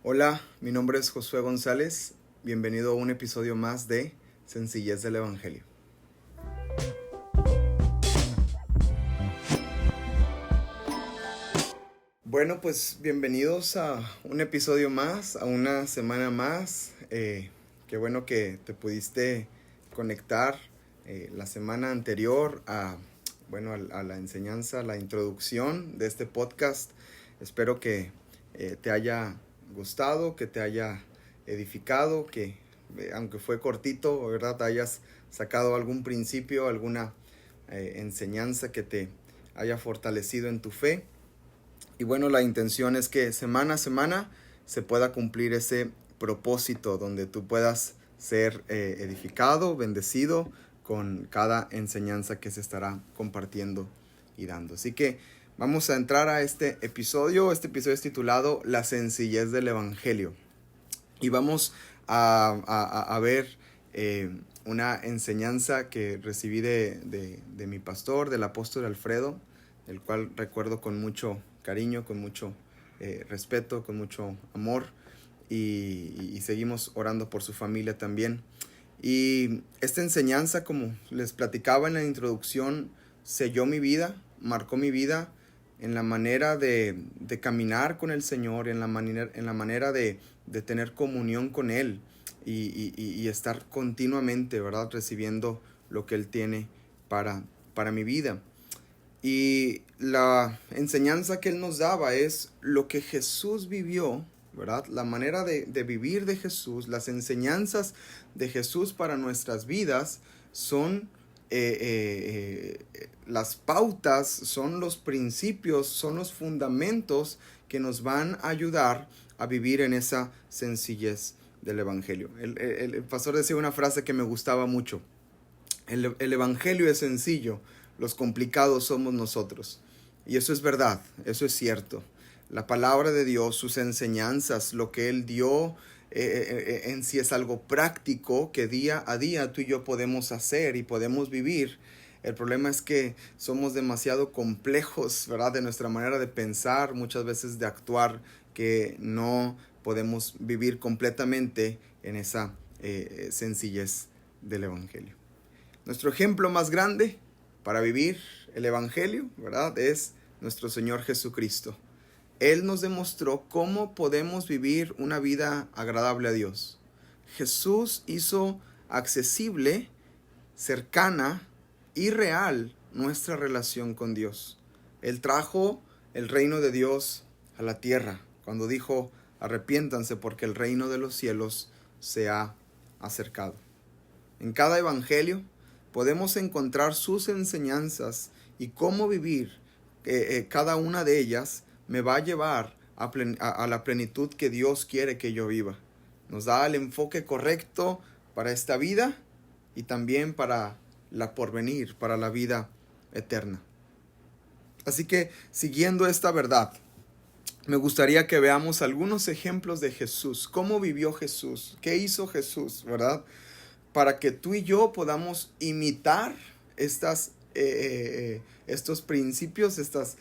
Hola, mi nombre es Josué González. Bienvenido a un episodio más de Sencillez del Evangelio. Bueno, pues bienvenidos a un episodio más, a una semana más. Qué bueno que te pudiste conectar la semana anterior a la enseñanza, la introducción de este podcast. Espero que te haya gustado, que te haya edificado, que aunque fue cortito, ¿verdad? Hayas sacado algún principio, alguna enseñanza que te haya fortalecido en tu fe. Y bueno, la intención es que semana a semana se pueda cumplir ese propósito donde tú puedas ser edificado, bendecido con cada enseñanza que se estará compartiendo y dando. Así que vamos a entrar a este episodio. Este episodio es titulado La sencillez del Evangelio. Y vamos a ver una enseñanza que recibí de mi pastor, del apóstol Alfredo, el cual recuerdo con mucho cariño, con mucho respeto, con mucho amor, y seguimos orando por su familia también. Y esta enseñanza, como les platicaba en la introducción, selló mi vida, marcó mi vida en la manera de caminar con el Señor, en la manera de tener comunión con Él y estar continuamente, ¿verdad?, recibiendo lo que Él tiene para mi vida. Y la enseñanza que Él nos daba es lo que Jesús vivió, ¿verdad? La manera de vivir de Jesús, las enseñanzas de Jesús para nuestras vidas son las pautas, son los principios, son los fundamentos que nos van a ayudar a vivir en esa sencillez del Evangelio. El pastor decía una frase que me gustaba mucho. El Evangelio es sencillo, los complicados somos nosotros. Y eso es verdad, eso es cierto. La palabra de Dios, sus enseñanzas, lo que Él dio en sí es algo práctico que día a día tú y yo podemos hacer y podemos vivir. El problema es que somos demasiado complejos, ¿verdad?, de nuestra manera de pensar, muchas veces de actuar, que no podemos vivir completamente en esa sencillez del Evangelio. Nuestro ejemplo más grande para vivir el Evangelio, ¿verdad?, es nuestro Señor Jesucristo. Él nos demostró cómo podemos vivir una vida agradable a Dios. Jesús hizo accesible, cercana y real nuestra relación con Dios. Él trajo el reino de Dios a la tierra cuando dijo: arrepiéntanse porque el reino de los cielos se ha acercado. En cada evangelio podemos encontrar sus enseñanzas y cómo vivir cada una de ellas me va a llevar a la plenitud que Dios quiere que yo viva. Nos da el enfoque correcto para esta vida y también para la porvenir, para la vida eterna. Así que, siguiendo esta verdad, me gustaría que veamos algunos ejemplos de Jesús. ¿Cómo vivió Jesús? ¿Qué hizo Jesús, verdad?, para que tú y yo podamos imitar estos principios, estos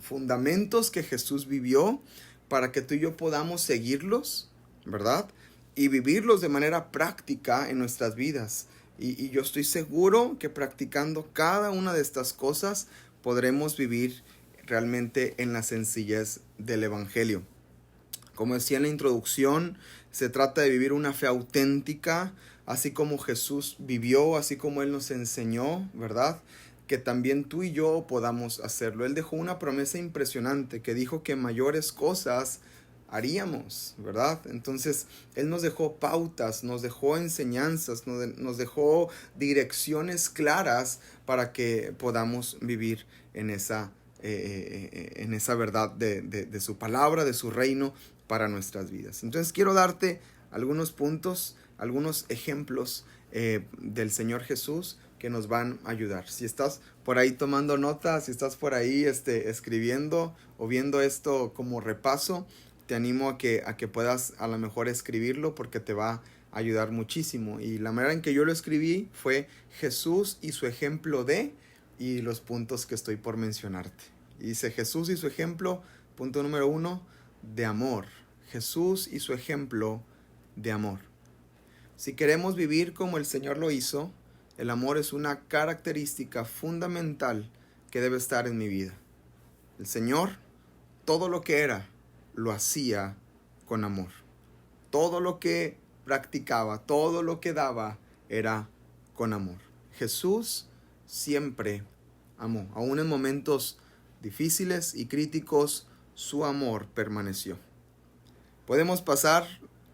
fundamentos que Jesús vivió, para que tú y yo podamos seguirlos, ¿verdad?, y vivirlos de manera práctica en nuestras vidas. Y yo estoy seguro que practicando cada una de estas cosas podremos vivir realmente en la sencillez del Evangelio. Como decía en la introducción, se trata de vivir una fe auténtica, así como Jesús vivió, así como Él nos enseñó, ¿verdad?, que también tú y yo podamos hacerlo. Él dejó una promesa impresionante, que dijo que mayores cosas haríamos, ¿verdad? Entonces, Él nos dejó pautas, nos dejó enseñanzas, nos dejó direcciones claras para que podamos vivir en esa verdad de su palabra, de su reino, para nuestras vidas. Entonces quiero darte algunos puntos, algunos ejemplos del Señor Jesús que nos van a ayudar. Si estás por ahí tomando notas, si estás por ahí escribiendo o viendo esto como repaso, te animo a que puedas a lo mejor escribirlo, porque te va a ayudar muchísimo. Y la manera en que yo lo escribí fue Jesús y su ejemplo y los puntos que estoy por mencionarte. Y dice: Jesús y su ejemplo, punto número 1, de amor. Jesús y su ejemplo de amor. Si queremos vivir como el Señor lo hizo, el amor es una característica fundamental que debe estar en mi vida. El Señor, todo lo que era, lo hacía con amor. Todo lo que practicaba, todo lo que daba, era con amor. Jesús siempre amó. Aún en momentos difíciles y críticos, su amor permaneció. Podemos pasar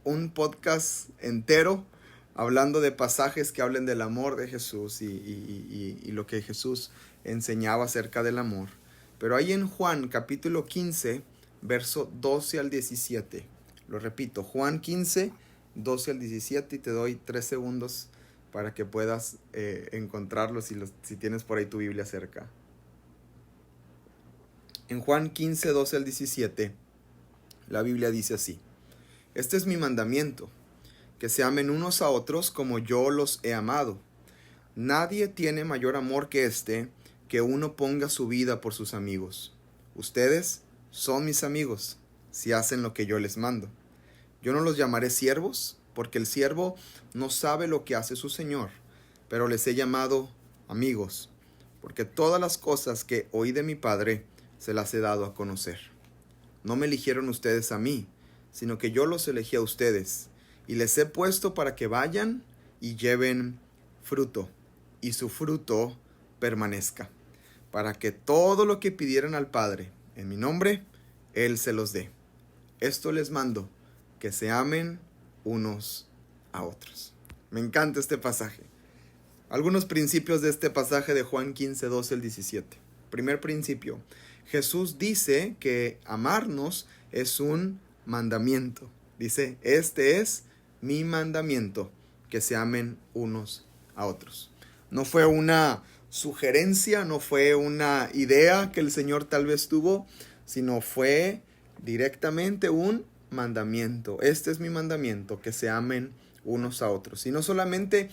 un podcast entero hablando de pasajes que hablen del amor de Jesús y lo que Jesús enseñaba acerca del amor. Pero ahí en Juan capítulo 15, verso 12 al 17. Lo repito, Juan 15, 12 al 17, y te doy 3 segundos para que puedas encontrarlos si tienes por ahí tu Biblia cerca. En Juan 15, 12 al 17, la Biblia dice así: Este es mi mandamiento, que se amen unos a otros como yo los he amado. Nadie tiene mayor amor que este, que uno ponga su vida por sus amigos. Ustedes son mis amigos, si hacen lo que yo les mando. Yo no los llamaré siervos, porque el siervo no sabe lo que hace su señor, pero les he llamado amigos, porque todas las cosas que oí de mi Padre se las he dado a conocer. No me eligieron ustedes a mí, sino que yo los elegí a ustedes, y les he puesto para que vayan y lleven fruto, y su fruto permanezca, para que todo lo que pidieran al Padre en mi nombre, Él se los dé. Esto les mando, que se amen unos a otros. Me encanta este pasaje. Algunos principios de este pasaje de Juan 15, 12 al 17. Primer principio: Jesús dice que amarnos es un mandamiento. Dice, este es mi mandamiento, que se amen unos a otros. No fue una sugerencia, no fue una idea que el Señor tal vez tuvo, sino fue directamente un mandamiento. Este es mi mandamiento, que se amen unos a otros. Y no solamente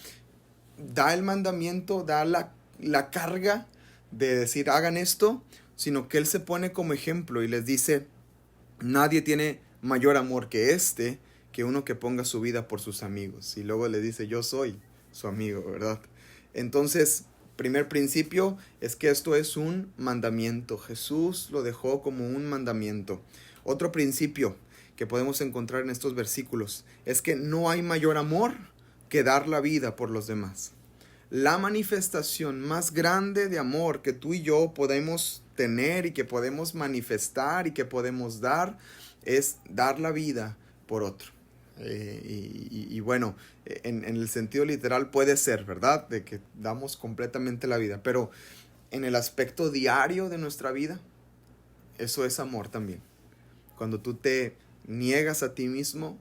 da el mandamiento, da la carga de decir hagan esto, sino que Él se pone como ejemplo y les dice, nadie tiene mayor amor que este, que uno que ponga su vida por sus amigos. Y luego le dice, yo soy su amigo, ¿verdad? Entonces, primer principio es que esto es un mandamiento. Jesús lo dejó como un mandamiento. Otro principio que podemos encontrar en estos versículos es que no hay mayor amor que dar la vida por los demás. La manifestación más grande de amor que tú y yo podemos tener y que podemos manifestar y que podemos dar es dar la vida por otro. Bueno, en el sentido literal puede ser, ¿verdad? De que damos completamente la vida, pero en el aspecto diario de nuestra vida, eso es amor también. Cuando tú te niegas a ti mismo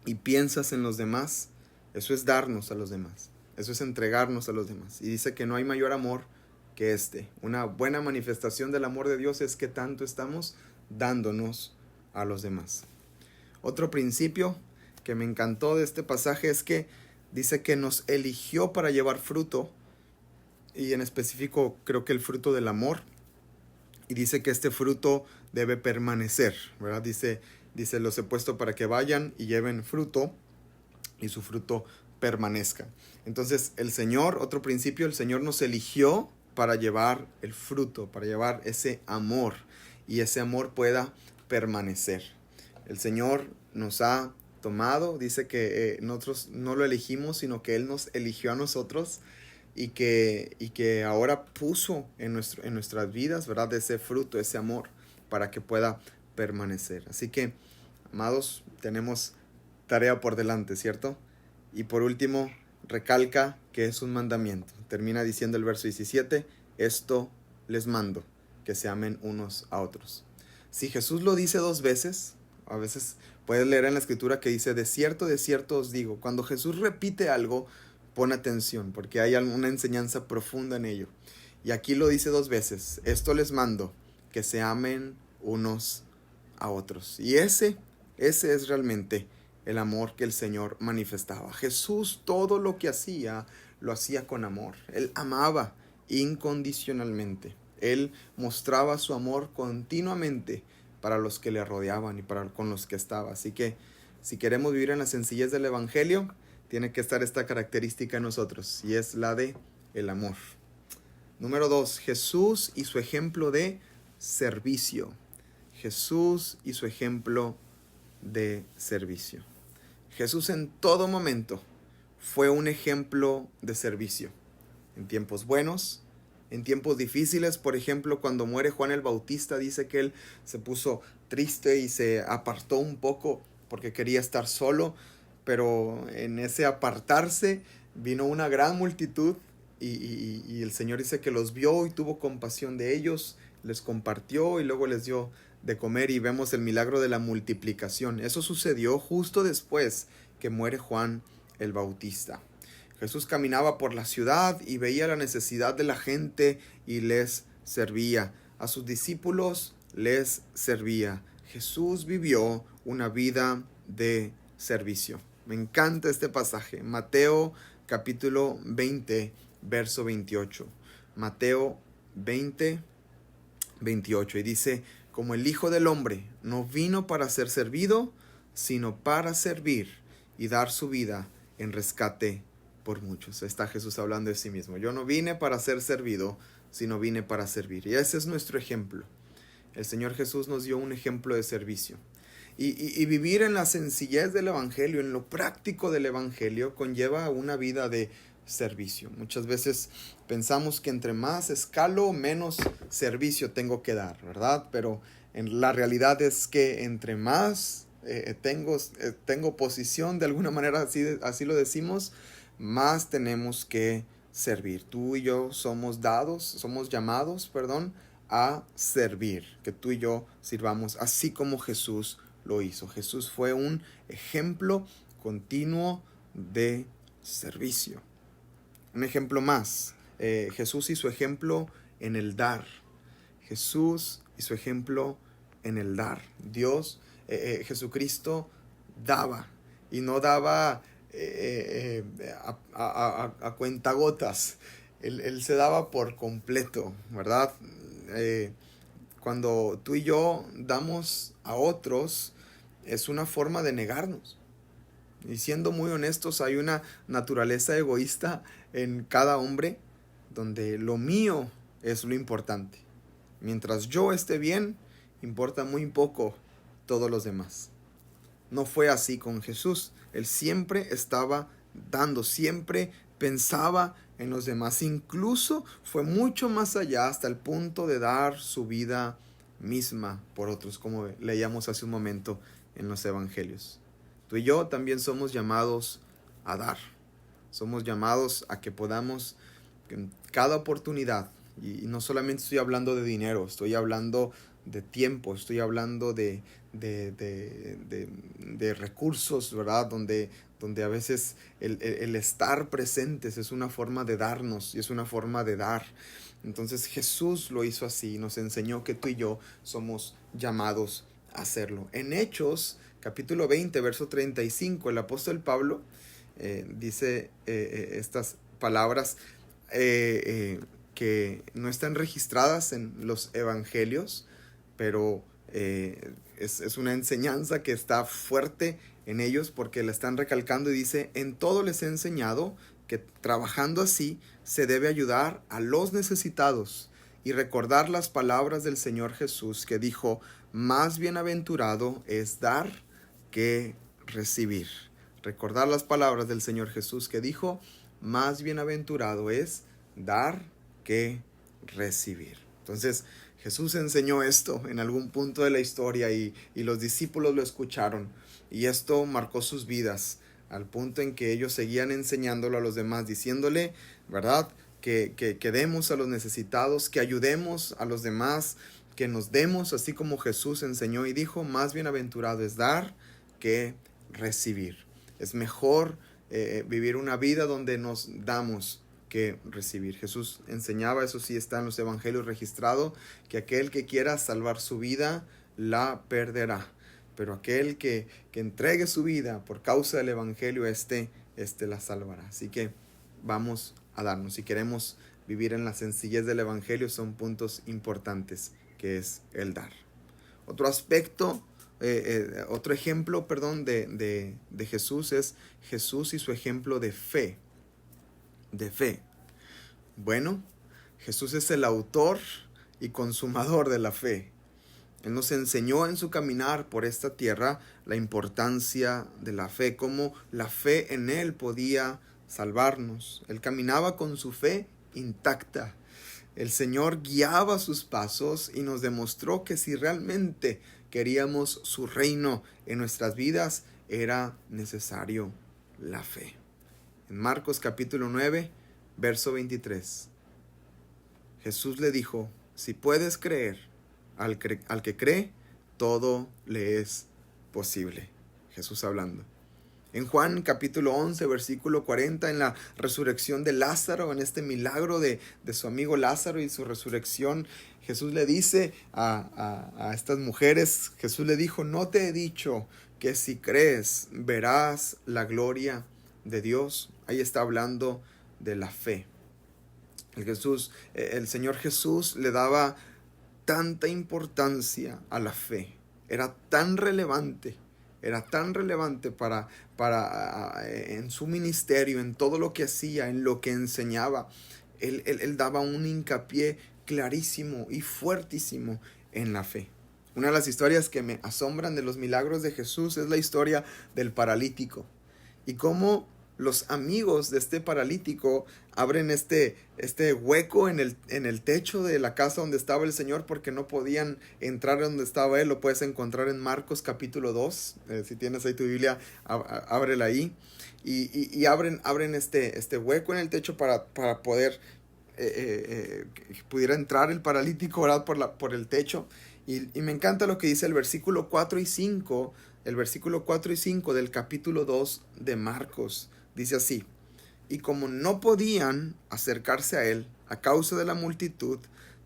y piensas en los demás, eso es darnos a los demás. Eso es entregarnos a los demás. Y dice que no hay mayor amor que este. Una buena manifestación del amor de Dios es que tanto estamos dándonos a los demás. Otro principio que me encantó de este pasaje es que dice que nos eligió para llevar fruto, y en específico creo que el fruto del amor. Y dice que este fruto debe permanecer, ¿verdad? Dice, los he puesto para que vayan y lleven fruto y su fruto permanezca. Entonces el Señor, otro principio, el Señor nos eligió para llevar el fruto, para llevar ese amor, y ese amor pueda permanecer. El Señor nos ha tomado, dice que nosotros no lo elegimos, sino que Él nos eligió a nosotros, y que ahora puso en nuestras vidas, ¿verdad? Ese fruto, ese amor, para que pueda permanecer. Así que, amados, tenemos tarea por delante, ¿cierto? Y por último, recalca que es un mandamiento. Termina diciendo el verso 17, esto les mando, que se amen unos a otros. Si Jesús lo dice 2 veces, a veces puedes leer en la escritura que dice, de cierto os digo. Cuando Jesús repite algo, pon atención, porque hay alguna enseñanza profunda en ello. Y aquí lo dice 2 veces, esto les mando, que se amen unos a otros. Y ese es realmente el amor que el Señor manifestaba. Jesús todo lo que hacía, lo hacía con amor. Él amaba incondicionalmente. Él mostraba su amor continuamente para los que le rodeaban y con los que estaba. Así que si queremos vivir en la sencillez del Evangelio, tiene que estar esta característica en nosotros, y es la de el amor. Número 2, Jesús y su ejemplo de servicio. Jesús y su ejemplo de servicio. Jesús en todo momento fue un ejemplo de servicio. En tiempos buenos, en tiempos difíciles. Por ejemplo, cuando muere Juan el Bautista, dice que él se puso triste y se apartó un poco porque quería estar solo, pero en ese apartarse vino una gran multitud y el Señor dice que los vio y tuvo compasión de ellos, les compartió y luego les dio de comer, y vemos el milagro de la multiplicación. Eso sucedió justo después que muere Juan el Bautista. Jesús caminaba por la ciudad y veía la necesidad de la gente y les servía. A sus discípulos les servía. Jesús vivió una vida de servicio. Me encanta este pasaje. Mateo capítulo 20, verso 28. Mateo 20, 28. Y dice: como el Hijo del Hombre no vino para ser servido, sino para servir y dar su vida en rescate por muchos. Está Jesús hablando de sí mismo. Yo no vine para ser servido, sino vine para servir. Y ese es nuestro ejemplo. El Señor Jesús nos dio un ejemplo de servicio. Y vivir en la sencillez del Evangelio, en lo práctico del Evangelio, conlleva una vida de servicio. Muchas veces pensamos que entre más escalo, menos servicio tengo que dar, ¿verdad? Pero la realidad es que entre más tengo posición, de alguna manera así lo decimos, más tenemos que servir. Tú y yo somos llamados, a servir, que tú y yo sirvamos así como Jesús lo hizo. Jesús fue un ejemplo continuo de servicio. Un ejemplo más, Jesús y su ejemplo en el dar. Jesús y su ejemplo en el dar. Jesucristo daba, y no daba a cuentagotas. Él se daba por completo, ¿verdad? Cuando tú y yo damos a otros, es una forma de negarnos. Y siendo muy honestos, hay una naturaleza egoísta en cada hombre, donde lo mío es lo importante. Mientras yo esté bien, importa muy poco todos los demás. No fue así con Jesús. Él siempre estaba dando, siempre pensaba en los demás. Incluso fue mucho más allá, hasta el punto de dar su vida misma por otros, como leíamos hace un momento en los evangelios. Tú y yo también somos llamados a dar. Somos llamados a que podamos, en cada oportunidad, y no solamente estoy hablando de dinero, estoy hablando de tiempo, estoy hablando de recursos, ¿verdad? Donde a veces el estar presentes es una forma de darnos y es una forma de dar. Entonces Jesús lo hizo así, nos enseñó que tú y yo somos llamados a hacerlo. En Hechos, capítulo 20, verso 35, el apóstol Pablo dice estas palabras que no están registradas en los evangelios, pero es una enseñanza que está fuerte en ellos, porque la están recalcando, y dice: en todo les he enseñado que trabajando así se debe ayudar a los necesitados y recordar las palabras del Señor Jesús, que dijo: más bienaventurado es dar que recibir. Recordar las palabras del Señor Jesús, que dijo: más bienaventurado es dar que recibir. Entonces Jesús enseñó esto en algún punto de la historia, y los discípulos lo escucharon, y esto marcó sus vidas al punto en que ellos seguían enseñándolo a los demás, diciéndole, ¿verdad?, que demos a los necesitados, que ayudemos a los demás, que nos demos, así como Jesús enseñó y dijo: más bienaventurado es dar que recibir. Es mejor vivir una vida donde nos damos que recibir. Jesús enseñaba, eso sí está en los evangelios registrado, que aquel que quiera salvar su vida la perderá, pero aquel que entregue su vida por causa del evangelio, este la salvará. Así que vamos a darnos. Si queremos vivir en la sencillez del evangelio, son puntos importantes, que es el dar. Otro aspecto, otro ejemplo, de Jesús es Jesús y su ejemplo de fe. De fe. Bueno, Jesús es el autor y consumador de la fe. Él nos enseñó en su caminar por esta tierra la importancia de la fe, cómo la fe en Él podía salvarnos. Él caminaba con su fe intacta. El Señor guiaba sus pasos y nos demostró que si realmente queríamos su reino en nuestras vidas, era necesario la fe. En Marcos capítulo 9, verso 23, Jesús le dijo, si puedes creer, al que cree, todo le es posible. Jesús hablando. En Juan capítulo 11, versículo 40, en la resurrección de Lázaro, en este milagro de su amigo Lázaro y su resurrección, Jesús le dice a estas mujeres, Jesús le dijo, no te he dicho que si crees verás la gloria de Dios. Ahí está hablando de la fe. El Señor Jesús le daba tanta importancia a la fe. Era tan relevante para en su ministerio, en todo lo que hacía, en lo que enseñaba. Él daba un hincapié clarísimo y fuertísimo en la fe. Una de las historias que me asombran de los milagros de Jesús es la historia del paralítico. Y cómo los amigos de este paralítico abren este hueco en el techo de la casa donde estaba el Señor porque no podían entrar donde estaba Él. Lo puedes encontrar en Marcos capítulo 2. Si tienes ahí tu Biblia, ábrela ahí. Y abren este hueco en el techo para poder pudiera entrar el paralítico, ¿verdad? por el techo. Y me encanta lo que dice el versículo 4 y 5. El versículo 4 y 5 del capítulo 2 de Marcos. Dice así, y como no podían acercarse a él a causa de la multitud,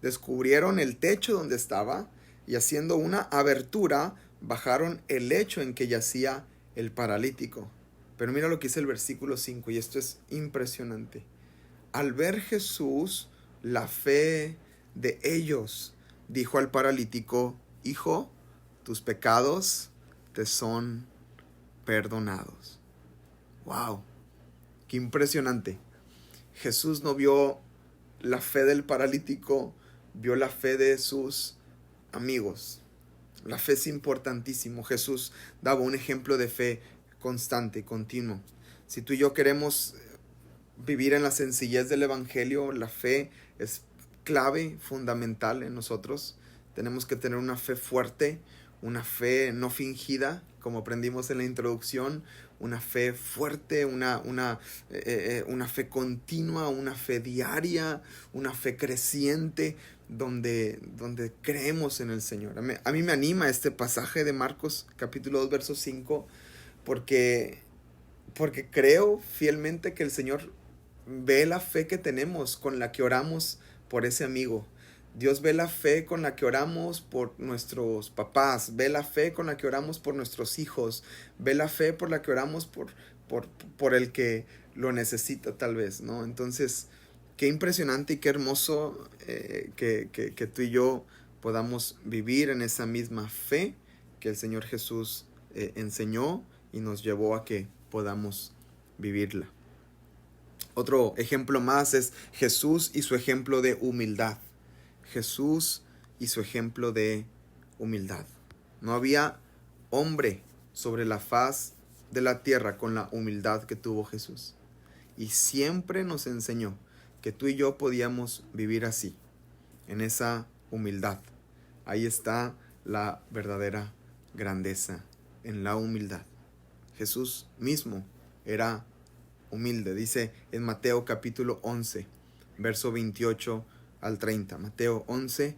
descubrieron el techo donde estaba y haciendo una abertura, bajaron el lecho en que yacía el paralítico. Pero mira lo que dice el versículo 5 y esto es impresionante. Al ver Jesús la fe de ellos, dijo al paralítico, hijo, tus pecados te son perdonados. ¡Wow! ¡Qué impresionante! Jesús no vio la fe del paralítico, vio la fe de sus amigos. La fe es importantísimo. Jesús daba un ejemplo de fe constante, continuo. Si tú y yo queremos vivir en la sencillez del Evangelio, la fe es clave, fundamental en nosotros. Tenemos que tener una fe fuerte, una fe no fingida, como aprendimos en la introducción, una fe fuerte, una fe continua, una fe diaria, una fe creciente, donde creemos en el Señor. A mí me anima este pasaje de Marcos capítulo 2, verso 5, porque creo fielmente que el Señor ve la fe que tenemos, con la que oramos por ese amigo. Dios ve la fe con la que oramos por nuestros papás, ve la fe con la que oramos por nuestros hijos, ve la fe por la que oramos por el que lo necesita tal vez, ¿no? Entonces, qué impresionante y qué hermoso que tú y yo podamos vivir en esa misma fe que el Señor Jesús enseñó y nos llevó a que podamos vivirla. Otro ejemplo más es Jesús y su ejemplo de humildad. Jesús y su ejemplo de humildad. No había hombre sobre la faz de la tierra con la humildad que tuvo Jesús. Y siempre nos enseñó que tú y yo podíamos vivir así, en esa humildad. Ahí está la verdadera grandeza, en la humildad. Jesús mismo era humilde. Dice en Mateo capítulo 11, verso 28 al 30. Mateo 11,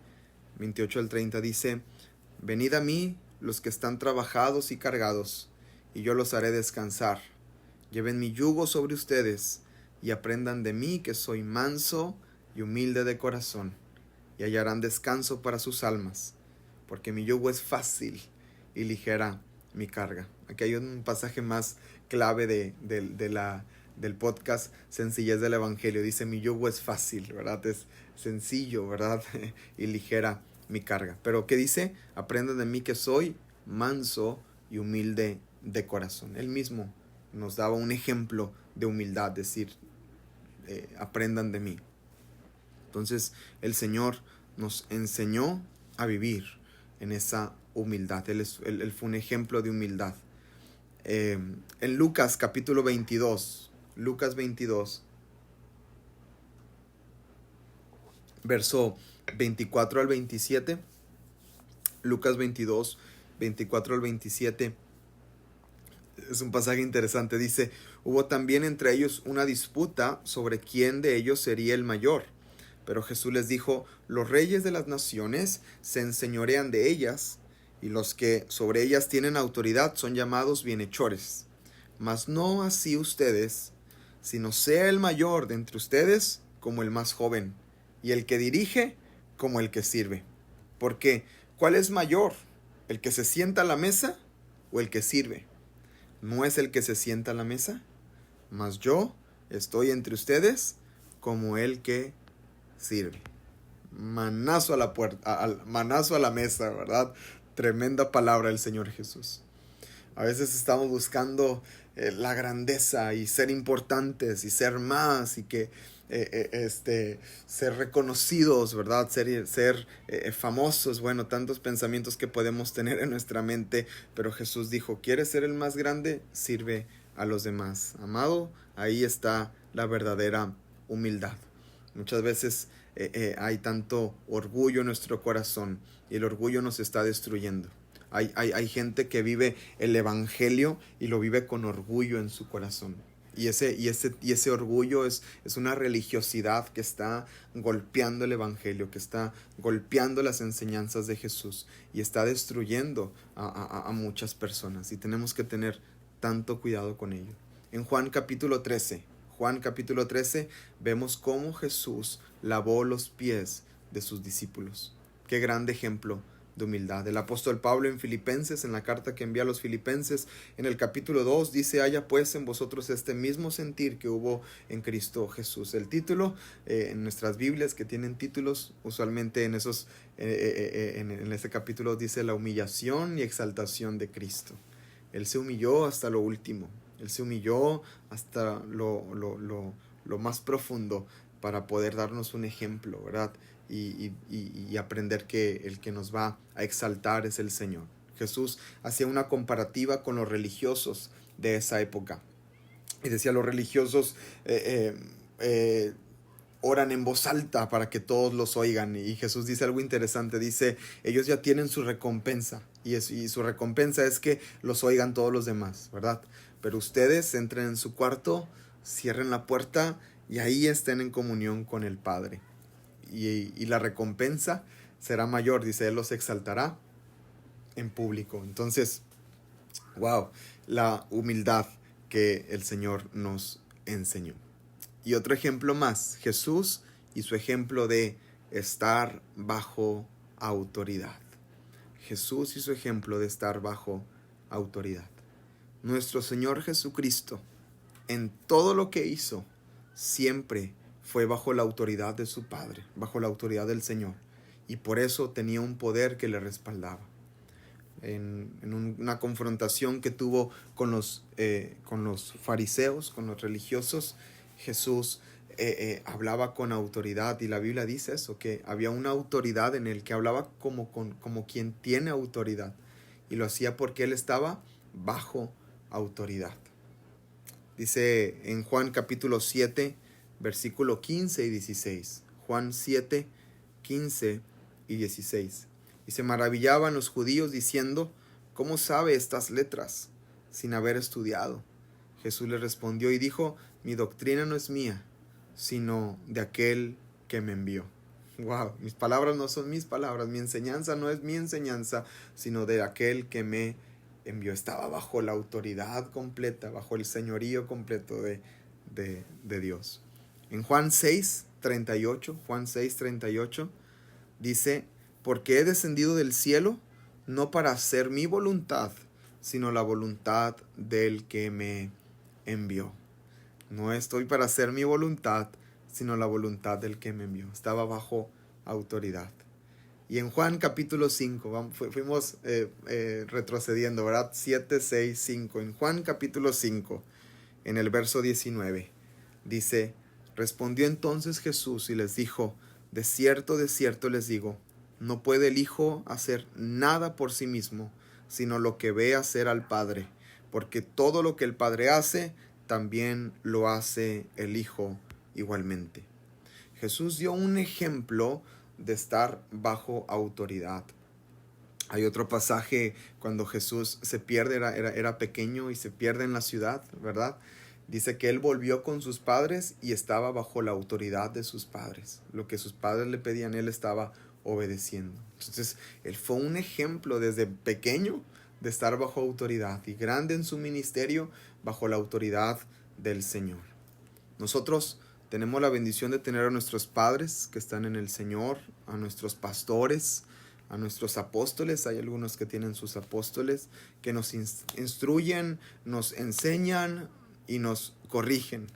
28 al 30 dice, venid a mí los que están trabajados y cargados, y yo los haré descansar. Lleven mi yugo sobre ustedes, y aprendan de mí que soy manso y humilde de corazón, y hallarán descanso para sus almas, porque mi yugo es fácil y ligera mi carga. Aquí hay un pasaje más clave del podcast Sencillez del Evangelio. Dice, mi yugo es fácil, ¿verdad? Es sencillo, ¿verdad? Y ligera mi carga. Pero ¿qué dice? Aprendan de mí que soy manso y humilde de corazón. Él mismo nos daba un ejemplo de humildad, decir, aprendan de mí. Entonces el Señor nos enseñó a vivir en esa humildad. Él fue un ejemplo de humildad. En Lucas capítulo 22, Lucas 22, verso 24 al 27, Lucas 22, 24 al 27, es un pasaje interesante. Dice, hubo también entre ellos una disputa sobre quién de ellos sería el mayor. Pero Jesús les dijo, los reyes de las naciones se enseñorean de ellas, y los que sobre ellas tienen autoridad son llamados bienhechores. Mas no así ustedes, sino sea el mayor de entre ustedes como el más joven, y el que dirige como el que sirve. Porque, ¿cuál es mayor? ¿El que se sienta a la mesa o el que sirve? ¿No es el que se sienta a la mesa? Mas yo estoy entre ustedes como el que sirve. Manazo a la puerta, manazo a la mesa, ¿verdad? Tremenda palabra del Señor Jesús. A veces estamos buscando la grandeza y ser importantes y ser más y que ser reconocidos, ¿verdad? Ser famosos. Bueno, tantos pensamientos que podemos tener en nuestra mente, pero Jesús dijo, ¿quieres ser el más grande? Sirve a los demás. Amado, ahí está la verdadera humildad. Muchas veces hay tanto orgullo en nuestro corazón y el orgullo nos está destruyendo. Hay gente que vive el evangelio y lo vive con orgullo en su corazón. Y ese orgullo es una religiosidad que está golpeando el evangelio, que está golpeando las enseñanzas de Jesús y está destruyendo a muchas personas. Y tenemos que tener tanto cuidado con ello. En Juan capítulo 13, vemos cómo Jesús lavó los pies de sus discípulos. Qué grande ejemplo de humildad. El apóstol Pablo en Filipenses, en la carta que envía a los Filipenses, en el capítulo 2, dice, haya pues en vosotros este mismo sentir que hubo en Cristo Jesús. El título, en nuestras Biblias que tienen títulos, usualmente en ese capítulo dice la humillación y exaltación de Cristo. Él se humilló hasta lo último. Él se humilló hasta lo más profundo para poder darnos un ejemplo, ¿verdad? Y aprender que el que nos va a exaltar es el Señor. Jesús hacía una comparativa con los religiosos de esa época. Y decía, los religiosos oran en voz alta para que todos los oigan. Y Jesús dice algo interesante, dice, ellos ya tienen su recompensa. Y su recompensa es que los oigan todos los demás, ¿verdad? Pero ustedes entren en su cuarto, cierren la puerta y ahí estén en comunión con el Padre. Y la recompensa será mayor, dice, Él los exaltará en público. Entonces, wow, la humildad que el Señor nos enseñó. Y otro ejemplo más, Jesús y su ejemplo de estar bajo autoridad. Jesús y su ejemplo de estar bajo autoridad. Nuestro Señor Jesucristo, en todo lo que hizo, siempre fue bajo la autoridad de su Padre, bajo la autoridad del Señor. Y por eso tenía un poder que le respaldaba. En una confrontación que tuvo con los fariseos, con los religiosos, Jesús hablaba con autoridad. Y la Biblia dice eso, que había una autoridad en él, que hablaba como quien tiene autoridad. Y lo hacía porque él estaba bajo autoridad. Dice en Juan capítulo 7, versículo 15 y 16. Juan 7, 15 y 16. Y se maravillaban los judíos diciendo, ¿cómo sabe estas letras sin haber estudiado? Jesús les respondió y dijo, mi doctrina no es mía, sino de aquel que me envió. Wow, mis palabras no son mis palabras, mi enseñanza no es mi enseñanza, sino de aquel que me envió. Estaba bajo la autoridad completa, bajo el señorío completo de Dios. En Juan 6:38 dice, porque he descendido del cielo no para hacer mi voluntad, sino la voluntad del que me envió. No estoy para hacer mi voluntad, sino la voluntad del que me envió. Estaba bajo autoridad. Y en Juan capítulo 5, fuimos retrocediendo, ¿verdad? 7, 6, 5. En Juan capítulo 5, en el verso 19, dice: respondió entonces Jesús y les dijo: de cierto les digo, no puede el Hijo hacer nada por sí mismo, sino lo que ve hacer al Padre, porque todo lo que el Padre hace, también lo hace el Hijo igualmente. Jesús dio un ejemplo de estar bajo autoridad. Hay otro pasaje cuando Jesús se pierde, era pequeño y se pierde en la ciudad, ¿verdad? Dice que él volvió con sus padres y estaba bajo la autoridad de sus padres. Lo que sus padres le pedían, él estaba obedeciendo. Entonces, él fue un ejemplo desde pequeño de estar bajo autoridad y grande en su ministerio bajo la autoridad del Señor. Nosotros tenemos la bendición de tener a nuestros padres que están en el Señor, a nuestros pastores, a nuestros apóstoles. Hay algunos que tienen sus apóstoles que nos instruyen, nos enseñan y nos corrigen.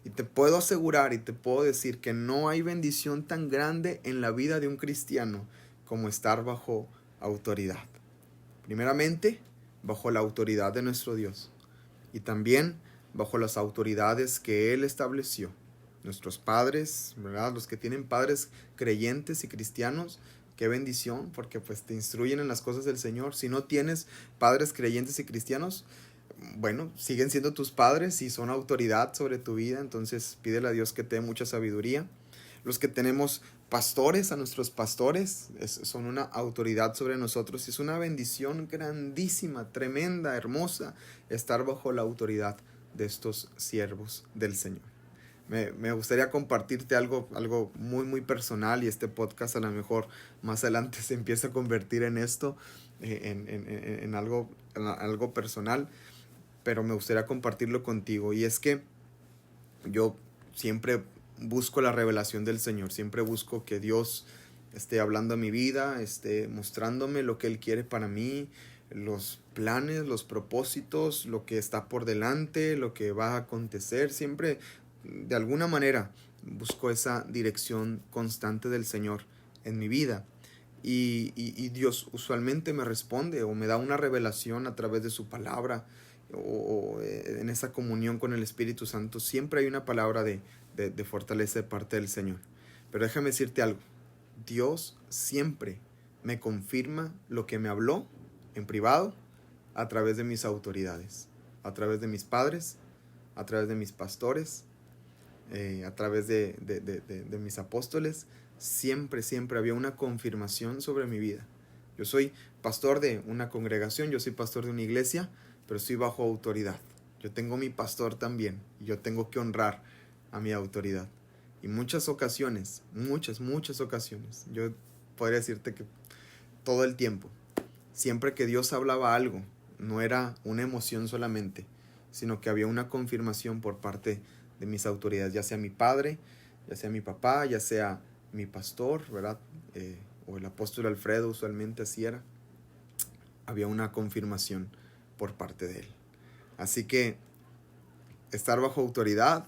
Y te puedo asegurar y te puedo decir que no hay bendición tan grande en la vida de un cristiano como estar bajo autoridad. Primeramente, bajo la autoridad de nuestro Dios y también bajo las autoridades que Él estableció. Nuestros padres, ¿verdad? Los que tienen padres creyentes y cristianos, qué bendición, porque pues te instruyen en las cosas del Señor. Si no tienes padres creyentes y cristianos, bueno, siguen siendo tus padres y son autoridad sobre tu vida, entonces pídele a Dios que te dé mucha sabiduría. Los que tenemos pastores, a nuestros pastores, son una autoridad sobre nosotros y es una bendición grandísima, tremenda, hermosa, estar bajo la autoridad de estos siervos del Señor. Me gustaría compartirte algo muy, muy personal, y este podcast a lo mejor más adelante se empieza a convertir en esto, en algo personal, pero me gustaría compartirlo contigo. Y es que yo siempre busco la revelación del Señor, siempre busco que Dios esté hablando a mi vida, esté mostrándome lo que Él quiere para mí, los planes, los propósitos, lo que está por delante, lo que va a acontecer. Siempre, de alguna manera, busco esa dirección constante del Señor en mi vida. Y Dios usualmente me responde o me da una revelación a través de su palabra, o en esa comunión con el Espíritu Santo. Siempre hay una palabra de fortaleza de parte del Señor. Pero déjame decirte algo: Dios siempre me confirma lo que me habló en privado a través de mis autoridades, a través de mis padres, a través de mis pastores, a través de mis apóstoles. Siempre había una confirmación sobre mi vida. Yo soy pastor de una congregación, yo soy pastor de una iglesia, pero estoy bajo autoridad. Yo tengo mi pastor también y yo tengo que honrar a mi autoridad. Y muchas ocasiones, muchas ocasiones, yo podría decirte que todo el tiempo, siempre que Dios hablaba algo, no era una emoción solamente, sino que había una confirmación por parte de mis autoridades, ya sea mi padre, ya sea mi papá, ya sea mi pastor, ¿verdad? O el apóstol Alfredo, usualmente así era. Había una confirmación por parte de él. Así que estar bajo autoridad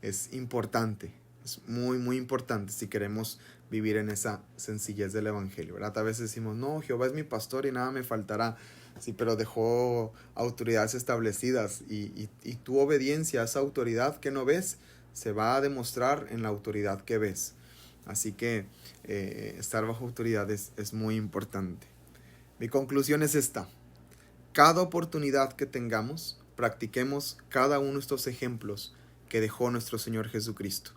es importante, es muy, muy importante si queremos vivir en esa sencillez del evangelio, ¿verdad? A veces decimos: no, Jehová es mi pastor y nada me faltará. Sí, pero dejó autoridades establecidas y tu obediencia a esa autoridad que no ves se va a demostrar en la autoridad que ves. Así que estar bajo autoridad es muy importante. Mi conclusión es esta: cada oportunidad que tengamos, practiquemos cada uno de estos ejemplos que dejó nuestro Señor Jesucristo.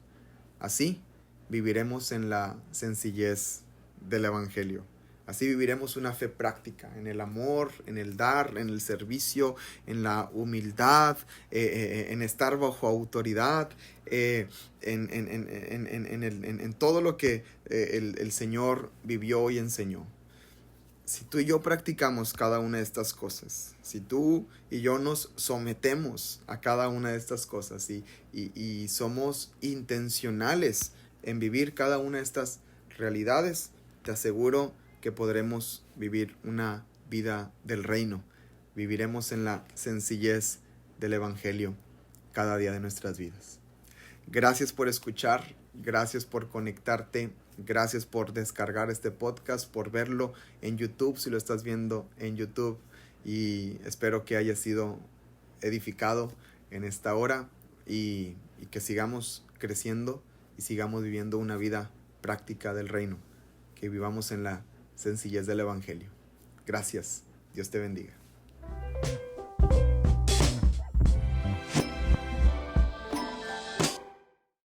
Así viviremos en la sencillez del evangelio. Así viviremos una fe práctica en el amor, en el dar, en el servicio, en la humildad, en estar bajo autoridad, en todo lo que el Señor vivió y enseñó. Si tú y yo practicamos cada una de estas cosas, si tú y yo nos sometemos a cada una de estas cosas y somos intencionales en vivir cada una de estas realidades, te aseguro que podremos vivir una vida del reino. Viviremos en la sencillez del evangelio cada día de nuestras vidas. Gracias por escuchar, gracias por conectarte, Gracias por descargar este podcast, por verlo en YouTube, si lo estás viendo en YouTube. Y espero que haya sido edificado en esta hora y que sigamos creciendo y sigamos viviendo una vida práctica del reino, que vivamos en la sencillez del Evangelio. Gracias. Dios te bendiga.